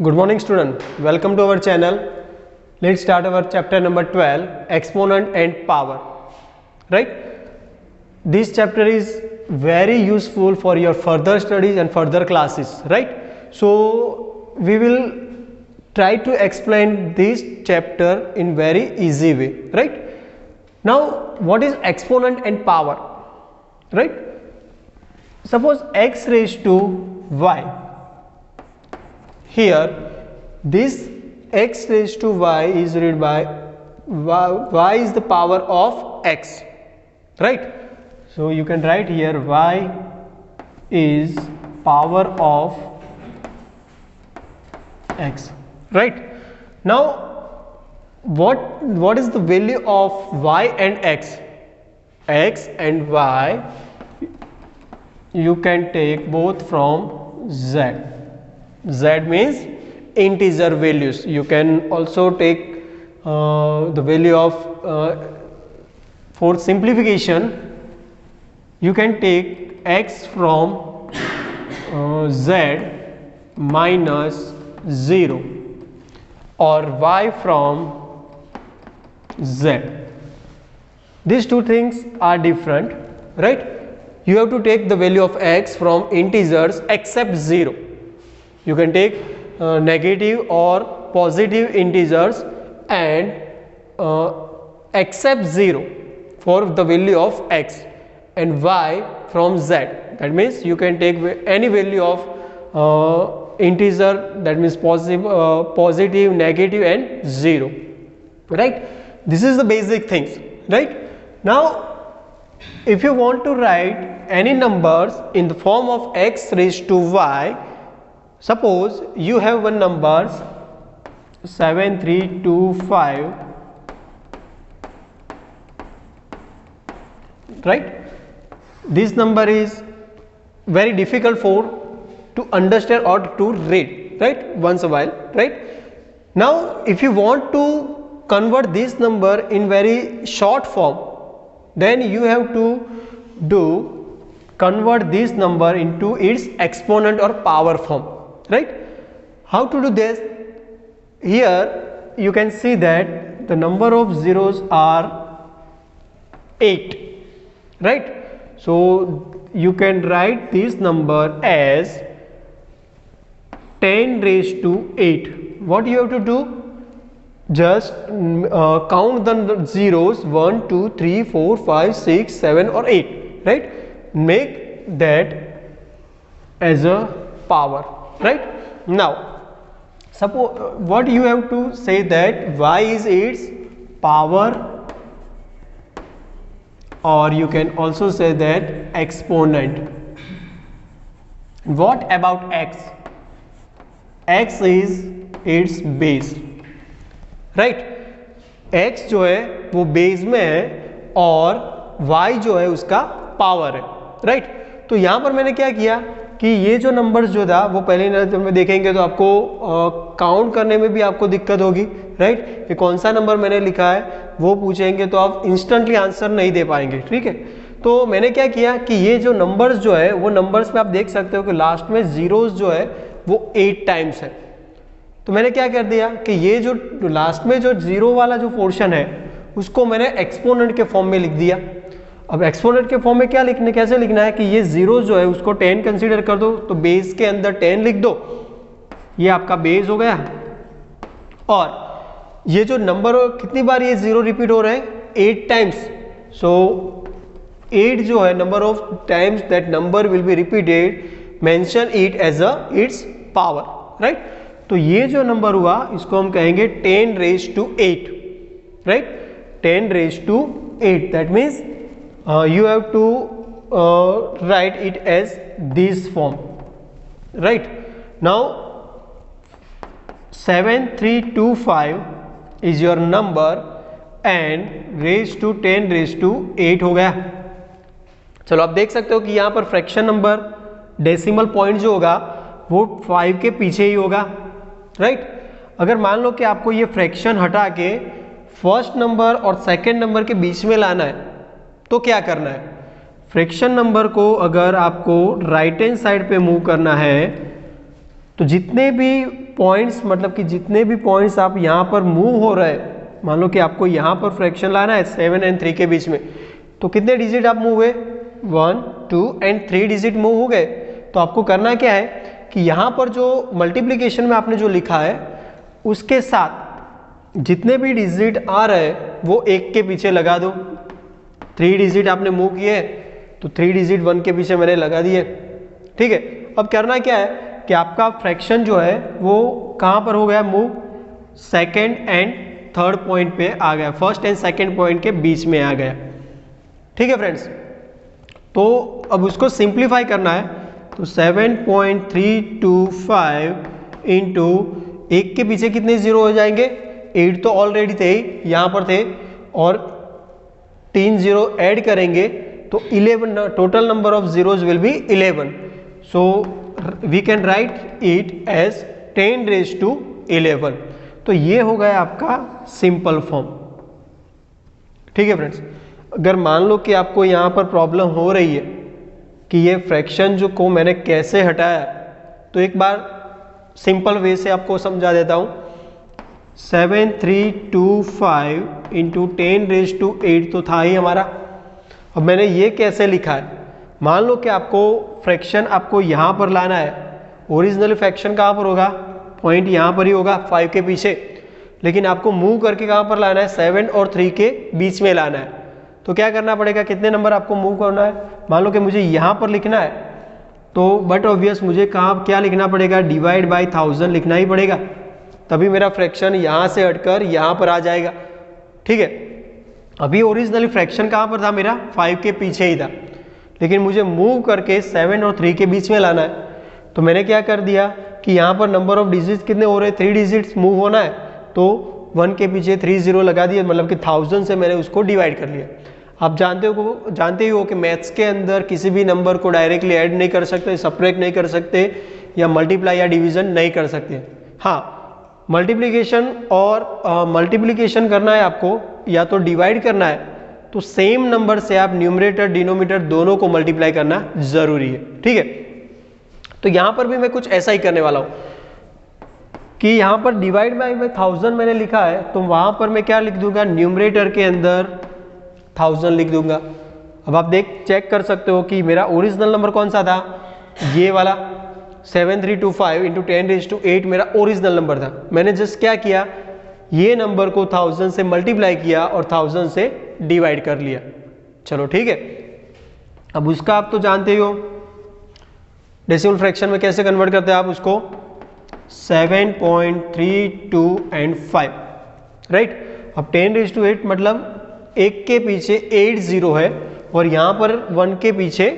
Good morning student, welcome to our channel. Let's start our chapter number 12, exponent and power. Right? This chapter is very useful for your further studies and further classes. Right? So we will try to explain this chapter in very easy way. Right? Now what is exponent and power? Right? Suppose x raised to y. Here this x raised to y is read by y is the power of x, right? So you can write here y is power of x, right? Now what is the value of y and x? X and y you can take both from z. Z means integer values. You can also take the value of for simplification you can take x from z minus 0 or y from z. These two things are different, right? You have to take the value of x from integers except 0. You can take negative or positive integers and except 0 for the value of x and y from z. That means you can take any value of integer, that means positive, negative and 0, right? This is the basic things, right? Now if you want to write any numbers in the form of x raised to y, suppose you have one numbers 7325, right? This number is very difficult to understand or to read, right? Once a while, right? Now if you want to convert this number in very short form, then you have to convert this number into its exponent or power form, right? How to do this? Here you can see that the number of zeros are 8, right? So you can write this number as 10 raised to 8. What you have to do? Just count the zeros 1, 2, 3, 4, 5, 6, 7 or 8, right? Make that as a power, right? Now suppose what you have to say that y is its power, or you can also say that exponent. What about x? X is its base, right? x जो है वो base में है और y जो है उसका power है, राइट? तो यहां पर मैंने क्या किया कि ये जो नंबर्स जो था वो पहले जब में देखेंगे तो आपको काउंट करने में भी आपको दिक्कत होगी, राइट? ये कौन सा नंबर मैंने लिखा है वो पूछेंगे तो आप इंस्टेंटली आंसर नहीं दे पाएंगे, ठीक है? तो मैंने क्या किया कि ये जो नंबर्स जो है वो नंबर्स में आप देख सकते हो कि लास्ट में जीरोस जो है वो 8 टाइम्स है। तो मैंने क्या कर दिया कि ये जो लास्ट में जो जीरो वाला जो पोर्शन है उसको मैंने एक्सपोनेंट के फॉर्म में लिख दिया। अब एक्सपोनेंट के फॉर्म में क्या लिखने कैसे लिखना है कि ये जीरो जो है उसको 10 कंसीडर कर दो, तो बेस के अंदर 10 लिख दो, ये आपका बेस हो गया। और ये जो नंबर कितनी बार ये जीरो रिपीट हो रहा है? 8 टाइम्स। सो 8 जो है number of times that number will be repeated, mention it as a it's power, right? तो ये जो नंबर हुआ इसको हम कहेंगे 10 raised to 8, right? 10 raised to 8. That means you have to write it as this form, right? Now 7325 is your number and raised to 10 raised to 8 हो गया। चलो आप देख सकते हो कि यहाँ पर फ्रैक्शन नंबर डेसिमल पॉइंट जो होगा वो 5 के पीछे ही होगा, राइट? अगर मान लो कि आपको ये फ्रैक्शन हटा के फर्स्ट नंबर और सेकंड नंबर के बीच में लाना है तो क्या करना है? फ्रैक्शन नंबर को अगर आपको राइट हैंड साइड पे मूव करना है तो जितने भी पॉइंट्स मतलब कि जितने भी पॉइंट्स आप यहाँ पर मूव हो रहे हैं, मान लो कि आपको यहाँ पर फ्रैक्शन लाना है 7 और 3 के बीच में, तो कितने डिजिट आप मूव हुए, 1, 2 और 3 डिजिट मूव हो गए। तो आपको करना क्या है कि यहाँ पर जो मल्टीप्लिकेशन में आपने जो लिखा है उसके साथ जितने भी डिजिट आ रहे हैं वो एक के पीछे लगा दो। 3 डिजिट आपने मूव किए तो 3 डिजिट 1 के पीछे मैंने लगा दिए। ठीक है, अब करना क्या है कि आपका फ्रैक्शन जो है वो कहाँ पर हो गया move, second and third point पे आ गया, फर्स्ट एंड सेकेंड पॉइंट के बीच में आ गया। ठीक है फ्रेंड्स, तो अब उसको सिंप्लीफाई करना है, तो 7.325 इंटू एक के पीछे कितने जीरो हो जाएंगे, 8 तो ऑलरेडी थे यहाँ पर थे और 3 जीरो ऐड करेंगे तो 11, total number of zeros will be 11। So we can write it as 10⁻11। तो ये हो गया आपका सिंपल फॉर्म। ठीक है फ्रेंड्स, अगर मान लो कि आपको यहाँ पर प्रॉब्लम हो रही है कि ये फ्रैक्शन जो को मैंने कैसे हटाया, तो एक बार सिंपल वे से आपको समझा देता हूँ। 7.325 इंटू 10⁻8 तो था ही हमारा। अब मैंने ये कैसे लिखा है, मान लो कि आपको फ्रैक्शन आपको यहाँ पर लाना है, ओरिजिनल फ्रैक्शन कहाँ पर होगा, पॉइंट यहाँ पर ही होगा 5 के पीछे, लेकिन आपको मूव करके कहाँ पर लाना है, 7 और 3 के बीच में लाना है। तो क्या करना पड़ेगा, कितने नंबर आपको मूव करना है, मान लो कि मुझे यहाँ पर लिखना है तो बट ऑब्वियस मुझे कहाँ क्या लिखना पड़ेगा, डिवाइड बाई 1000 लिखना ही पड़ेगा, तभी मेरा फ्रैक्शन यहाँ से हटकर यहाँ पर आ जाएगा। ठीक है, अभी ओरिजिनली फ्रैक्शन कहाँ पर था मेरा, 5 के पीछे ही था, लेकिन मुझे मूव करके 7 और 3 के बीच में लाना है। तो मैंने क्या कर दिया कि यहाँ पर नंबर ऑफ डिजिट्स कितने हो रहे हैं, 3 डिजिट्स मूव होना है, तो 1 के पीछे 3 जीरो लगा दिया, मतलब कि 1000 से मैंने उसको डिवाइड कर लिया। आप जानते ही हो कि मैथ्स के अंदर किसी भी नंबर को डायरेक्टली ऐड नहीं कर सकते, सब्ट्रैक्ट नहीं कर सकते या मल्टीप्लाई या डिवीजन नहीं कर सकते। हाँ, मल्टीप्लिकेशन और मल्टीप्लिकेशन करना है आपको या तो डिवाइड करना है, तो सेम नंबर से आप न्यूमरेटर डिनोमिनेटर दोनों को मल्टीप्लाई करना जरूरी है। ठीक है, तो यहां पर भी मैं कुछ ऐसा ही करने वाला हूं कि यहां पर डिवाइड बाई 1000 मैंने लिखा है, तो वहां पर मैं क्या लिख दूंगा, न्यूमरेटर के अंदर 1000 लिख दूंगा। अब आप चेक कर सकते हो कि मेरा ओरिजिनल नंबर कौन सा था, ये वाला 7325 इंटू 10⁻8 मेरा ओरिजिनल नंबर था। मैंने जस्ट क्या किया, ये नंबर को 1000 से मल्टीप्लाई किया और 1000 से डिवाइड कर लिया। चलो ठीक है, अब उसका आप तो जानते ही हो डेसिमल फ्रैक्शन में कैसे कन्वर्ट करते हैं आप उसको, 7.32 एंड 5, राइट। अब 10⁻8 मतलब एक के पीछे 8 जीरो है और यहां पर 1 के पीछे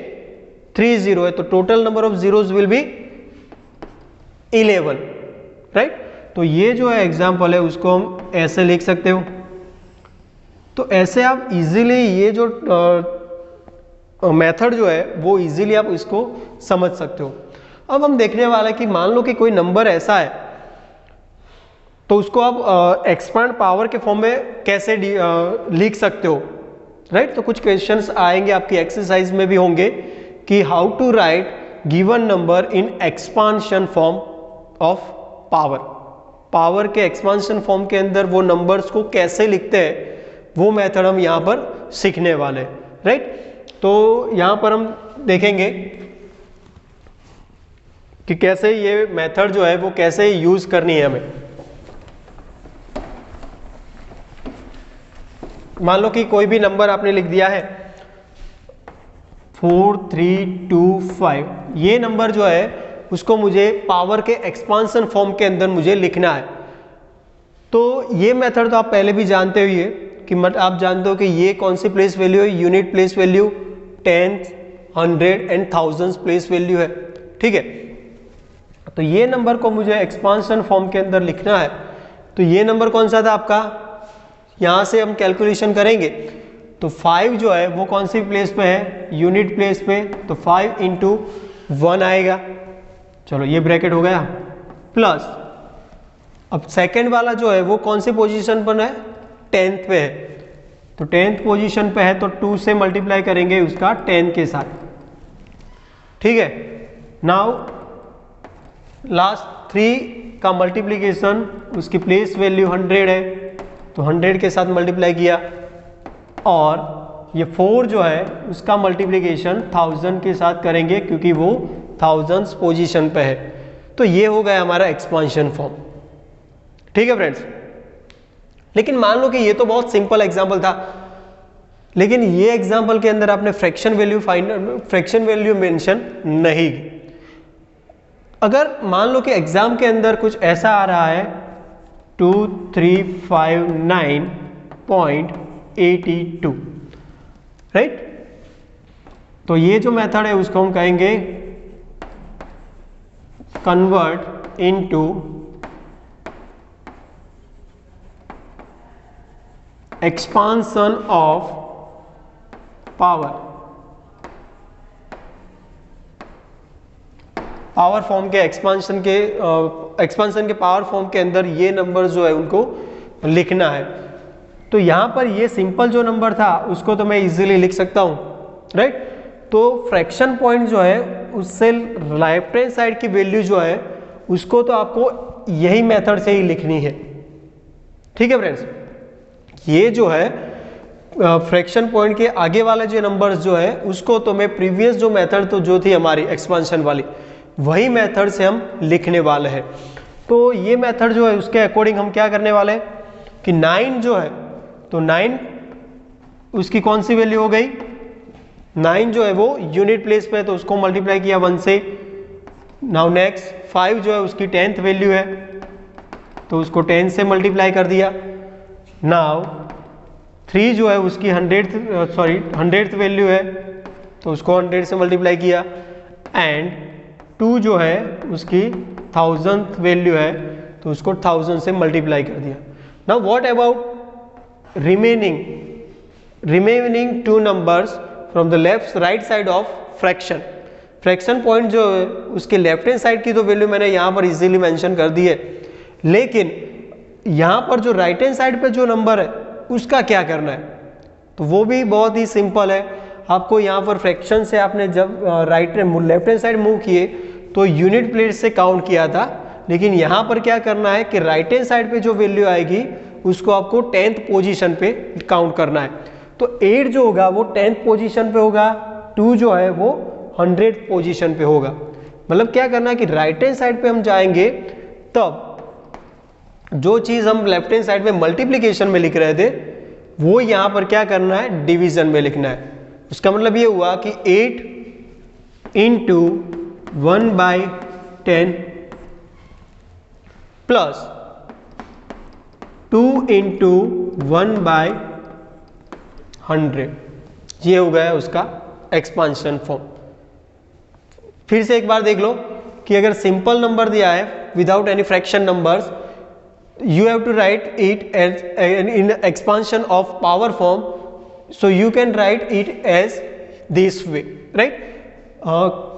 3 जीरो है, तो total number of zeros will be 11, right. तो ये जो है एग्जाम्पल है उसको हम ऐसे लिख सकते हो। तो ऐसे आप इजीली ये जो मेथड जो है वो इजीली आप इसको समझ सकते हो। अब हम देखने वाला है कि मान लो कि कोई नंबर ऐसा है तो उसको आप एक्सपांड पावर के फॉर्म में कैसे लिख सकते हो, राइट। तो कुछ क्वेश्चंस आएंगे आपकी एक्सरसाइज में भी होंगे कि how to write given number in expansion form of power. Power के एक्सपांशन फॉर्म के अंदर वो नंबर्स को कैसे लिखते हैं वो मेथड हम यहाँ पर सीखने वाले हैं, राइट। तो यहाँ पर हम देखेंगे कि कैसे ये मेथड जो है वो कैसे यूज करनी है हमें। मान लो कि कोई भी नंबर आपने लिख दिया है 4325, ये नंबर जो है उसको मुझे पावर के एक्सपांशन फॉर्म के अंदर मुझे लिखना है। तो ये मेथड तो आप पहले भी जानते हुए कि आप जानते हो कि ये कौन सी प्लेस वैल्यू है, unit place value, tenth, 100 and 1000 place value है, ठीक है। तो ये नंबर को मुझे एक्सपांशन फॉर्म के अंदर लिखना है। तो ये नंबर कौन सा था आपका, यहां से हम कैलकुलेशन करेंगे तो 5 जो है वो कौन सी प्लेस पे है, यूनिट प्लेस पे, तो 5 इंटू 1 आएगा। चलो ये ब्रैकेट हो गया, प्लस अब सेकंड वाला जो है वो कौन सी पोजीशन पर है, 10th पे है, तो 10th पोजीशन पे है तो 2 से मल्टीप्लाई करेंगे उसका 10 के साथ, ठीक है। नाउ लास्ट 3 का मल्टीप्लिकेशन, उसकी प्लेस वैल्यू 100 है तो 100 के साथ मल्टीप्लाई किया, और ये 4 जो है उसका मल्टीप्लिकेशन 1000 के साथ करेंगे क्योंकि वो 1000 पोजीशन पे है। तो ये हो गया हमारा एक्सपांशन फॉर्म। ठीक है फ्रेंड्स, लेकिन मान लो कि ये तो बहुत सिंपल एग्जांपल था, लेकिन ये एग्जांपल के अंदर आपने फ्रैक्शन वैल्यू मेंशन नहीं। अगर मान लो कि एग्जाम के अंदर कुछ ऐसा आ रहा है 2359.82, राइट, तो ये जो मेथड है उसको हम कहेंगे convert into expansion of power form के एक्सपांशन के पावर फॉर्म के अंदर ये नंबर जो है उनको लिखना है। तो यहां पर ये सिंपल जो नंबर था उसको तो मैं इजीली लिख सकता हूं, राइट। तो फ्रैक्शन पॉइंट जो है उससे लेफ्ट हैंड साइड की वैल्यू जो है उसको तो आपको यही मेथड से ही लिखनी है। ठीक है फ्रेंड्स, ये जो है फ्रैक्शन पॉइंट के आगे वाले जो नंबर्स जो है उसको तो मैं प्रीवियस जो मेथड तो जो थी हमारी एक्सपांशन वाली वही मेथड से हम लिखने वाले हैं। तो ये मेथड जो है उसके अकॉर्डिंग हम क्या करने वाले हैं कि 9 जो है तो 9 उसकी कौन सी वैल्यू हो गई, 9 जो है वो यूनिट प्लेस पे है तो उसको मल्टीप्लाई किया 1 से। नाउ नेक्स्ट 5 जो है उसकी 10th वैल्यू है तो उसको 10 से मल्टीप्लाई कर दिया। नाउ 3 जो है उसकी 100th वैल्यू है तो उसको 100 से मल्टीप्लाई किया, एंड 2 जो है उसकी 1000th वैल्यू है तो उसको 1000 से मल्टीप्लाई कर दिया। Now what about remaining 2 numbers from the right side of fraction point जो है उसके लेफ्ट हैंड साइड की तो वैल्यू मैंने यहाँ पर इजीली मेंशन कर दी है, लेकिन यहाँ पर जो राइट हैंड साइड पे जो नंबर है उसका क्या करना है, तो वो भी बहुत ही सिंपल है। आपको यहाँ पर फ्रैक्शन से आपने जब लेफ्ट हैंड साइड मूव किए तो यूनिट प्लेस से काउंट किया था, लेकिन यहाँ पर क्या करना है कि राइट हैंड साइड पे जो वैल्यू आएगी उसको आपको 10th पोजीशन पे काउंट करना है। तो 8 जो होगा वो 10th पोजीशन पे होगा, 2 जो है वो 100th पोजीशन पे होगा। मतलब क्या करना है कि राइट हैंड साइड पे हम जाएंगे तब जो चीज हम लेफ्ट हैंड साइड में मल्टीप्लीकेशन में लिख रहे थे वो यहाँ पर क्या करना है, डिवीजन में लिखना है। उसका मतलब ये हुआ कि 8 इंटू 1/10 प्लस 2 इंटू 1/100, ये हो गया उसका एक्सपांशन फॉर्म। फिर से एक बार देख लो कि अगर सिंपल नंबर दिया है without any fraction numbers, you have to write it as in expansion of power form, so you can write it as this way, right?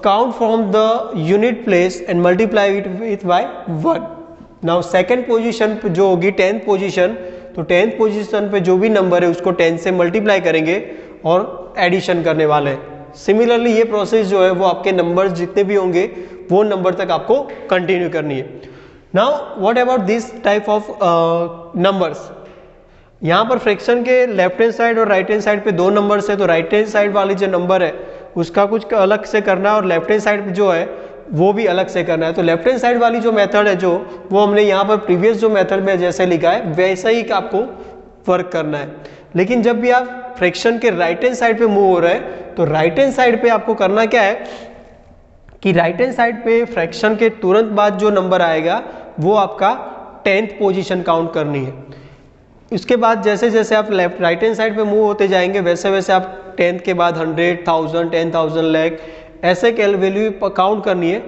Count from the unit place and multiply it with by 1. now second position पे जो होगी 10th position, तो 10th position पे जो भी number है उसको 10 से मल्टीप्लाई करेंगे और एडिशन करने वाले हैं। सिमिलरली ये प्रोसेस जो है वो आपके नंबर्स जितने भी होंगे वो नंबर तक आपको कंटिन्यू करनी है। Now what about this type of numbers, यहाँ पर फ्रैक्शन के लेफ्ट हैंड साइड और राइट हैंड साइड पे 2 नंबर्स है, तो राइट हैंड साइड वाली जो नंबर है उसका कुछ अलग से करना है और लेफ्ट हैंड साइड जो है वो भी अलग से करना है। तो लेफ्ट हैंड साइड वाली जो मेथड है जो वो हमने यहाँ पर प्रीवियस जो मेथड में जैसे लिखा है वैसा ही आपको वर्क करना है। लेकिन जब भी आप फ्रैक्शन के राइट हैंड साइड पे मूव हो रहे हैं तो राइट हैंड साइड पे आपको करना क्या है कि राइट हैंड साइड पे फ्रैक्शन के तुरंत बाद जो नंबर आएगा वो आपका 10th पोजीशन काउंट करनी है। उसके बाद जैसे जैसे आप राइट हैंड साइड पे मूव होते जाएंगे वैसे वैसे आप 10th के बाद 100, 1000, 10,000, लाख ऐसे वैल्यू काउंट करनी है।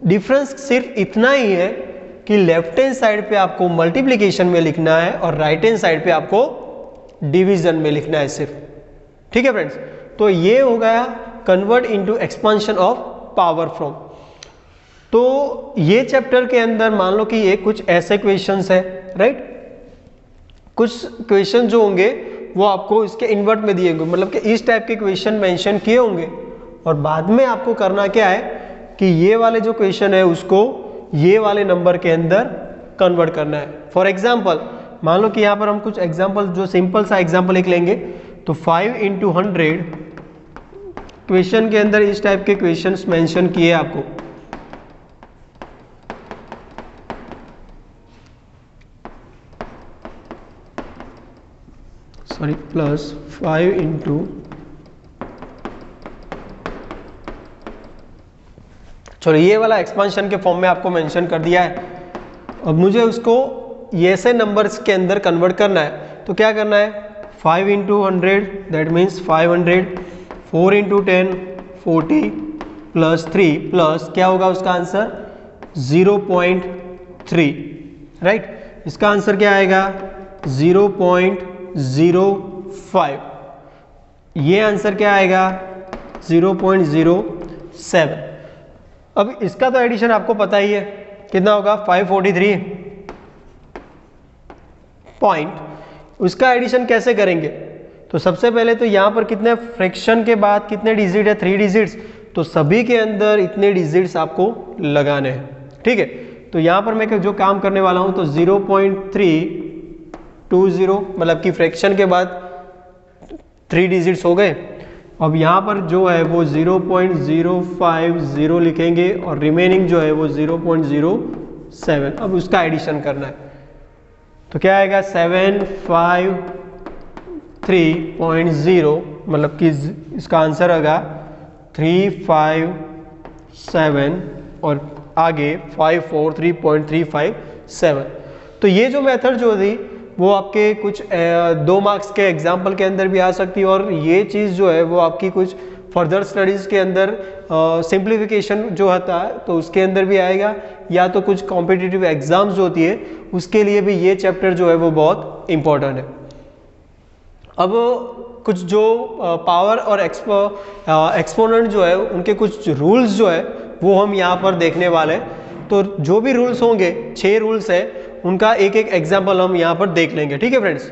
डिफरेंस सिर्फ इतना ही है कि लेफ्ट हैंड साइड पे आपको मल्टीप्लिकेशन में लिखना है और राइट हैंड साइड पे आपको डिवीजन में लिखना है सिर्फ। ठीक है फ्रेंड्स, तो ये हो गया convert into expansion of power from. तो ये चैप्टर के अंदर मान लो कि ये कुछ ऐसे क्वेश्चंस है, राइट। कुछ क्वेश्चन जो होंगे वो आपको इसके इन्वर्ट में दिए होंगे, मतलब कि इस टाइप के क्वेश्चन मेंशन किए होंगे और बाद में आपको करना क्या है कि ये वाले जो क्वेश्चन है उसको ये वाले नंबर के अंदर कन्वर्ट करना है। फॉर एग्जाम्पल मान लो कि यहाँ पर हम कुछ एग्जाम्पल, जो सिंपल सा एग्जाम्पल एक लेंगे, तो 5 × 100 क्वेश्चन के अंदर इस टाइप के क्वेश्चंस मेंशन किए आपको। सॉरी, +5 × चलो ये वाला एक्सपांशन के फॉर्म में आपको मेंशन कर दिया है। अब मुझे उसको ये ऐसे नंबर्स के अंदर कन्वर्ट करना है, तो क्या करना है, 5 × 100 दैट मीन्स 500, 4 × 10 40 +3 प्लस क्या होगा उसका आंसर 0.3, राइट। इसका आंसर क्या आएगा 0.05। ये आंसर क्या आएगा 0.07। अब इसका तो एडिशन आपको पता ही है कितना होगा 543 पॉइंट। उसका एडिशन कैसे करेंगे, तो सबसे पहले तो यहां पर कितने फ्रैक्शन के बाद कितने डिजिट है 3 डिजिट्स, तो सभी के अंदर इतने डिजिट्स आपको लगाने हैं, ठीक है। तो यहां पर मैं जो काम करने वाला हूं तो 0.320 मतलब कि फ्रैक्शन के बाद 3 डिजिट्स हो गए। अब यहाँ पर जो है वो 0.050 लिखेंगे और रिमेनिंग जो है वो 0.07। अब उसका एडिशन करना है, तो क्या आएगा 753.0 मतलब कि इसका आंसर आएगा 357 और आगे 543.357। तो ये जो मेथड जो थी वो आपके कुछ 2 मार्क्स के एग्जाम्पल के अंदर भी आ सकती है, और ये चीज़ जो है वो आपकी कुछ फर्दर स्टडीज़ के अंदर सिंप्लीफिकेशन जो होता है तो उसके अंदर भी आएगा, या तो कुछ कॉम्पिटिटिव एग्जाम्स जो होती है उसके लिए भी ये चैप्टर जो है वो बहुत इंपॉर्टेंट है। अब कुछ जो पावर और एक्सपोनेंट जो है उनके कुछ रूल्स जो है वो हम यहाँ पर देखने वाले हैं। तो जो भी रूल्स होंगे 6 रूल्स है, उनका एक एक एग्जाम्पल हम यहाँ पर देख लेंगे, ठीक है फ्रेंड्स।